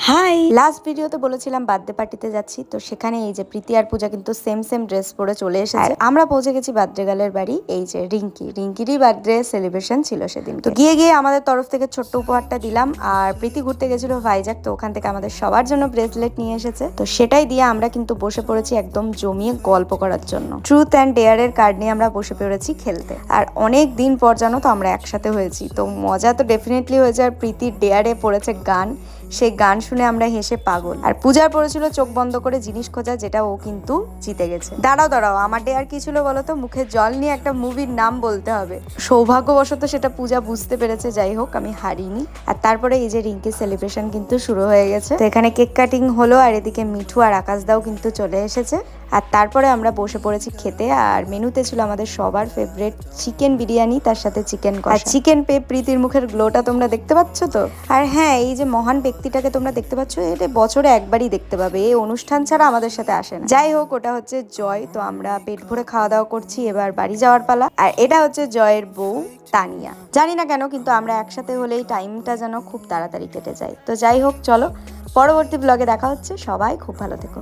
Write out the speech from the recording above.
High, last ভিডিওতে বলেছিলাম birthday পার্টিতে যাচ্ছি, তো সেখানে এই যে প্রীতি আর পূজা কিন্তু সেম সেম ড্রেস পরে চলে এসেছে। আমরা পৌঁছে গেছি বার্থডে গার্লের বাড়ি। এই যে রিঙ্কিরই বার্থডে সেলিব্রেশন ছিল সেদিন। তো গিয়ে আমাদের তরফ থেকে ছোট্ট উপহারটা দিলাম। আর প্রীতি ঘুরতে গেছিল ভাইজাগ, তো ওখান থেকে আমাদের সবার জন্য ব্রেসলেট নিয়ে এসেছে। তো সেটাই দিয়ে আমরা কিন্তু বসে পড়েছি একদম জমিয়ে গল্প করার জন্য। ট্রুথ অ্যান্ড ডেয়ারের কার্ড নিয়ে আমরা বসে পড়েছি খেলতে। আর অনেক দিন পর জানো তো আমরা একসাথে হয়েছি, তো মজা তো ডেফিনেটলি হয়েছে। আর প্রীতির ডেয়ারে পড়েছে গান, সেই গান শুনে আমরা হেসে পাগল। আর পূজার পড়েছিল চোখ বন্ধ করে জিনিস খোঁজা, যেটা ও কিন্তু জিতে গেছে। দাঁড়াও আমার ডেয়ার কি ছিল বলো তো? মুখে জল নিয়ে একটা মুভির নাম বলতে হবে। সৌভাগ্যবশত সেটা পূজা বুঝতে পেরেছে। যাই হোক, আমি হারিনি। আর তারপরে এই যে রিঙ্কির সেলিব্রেশন কিন্তু শুরু হয়ে গেছে। তো এখানে কেক কাটিং হলো, আর এদিকে মিঠু আর আকাশদাও কিন্তু চলে এসেছে। আর তারপরে আমরা বসে পড়েছি খেতে। আর মেনুতে ছিল আমাদের সবার ফেভারিট চিকেন বিরিয়ানি, তার সাথে চিকেন কষা। আর চিকেন পেয়ে প্রীতির মুখের গ্লোটা তোমরা দেখতে পাচ্ছ তো? আর হ্যাঁ, এই যে মহান ব্যক্তিটাকে তোমরা দেখতে পাচ্ছ, এটা বছরে একবারই দেখতে পাবে, এই অনুষ্ঠান ছাড়া আমাদের সাথে আসে না। যাই হোক, ওটা হচ্ছে জয়। তো আমরা পেট ভরে খাওয়া দাওয়া করছি, এবার বাড়ি যাওয়ার পালা। আর এটা হচ্ছে জয়ের বউ তানিয়া। জানি না কেন, কিন্তু আমরা একসাথে হলেই টাইমটা যেন খুব তাড়াতাড়ি কেটে যায়। তো যাই হোক, চলো পরবর্তী ব্লগে দেখা হচ্ছে। সবাই খুব ভালো থেকো।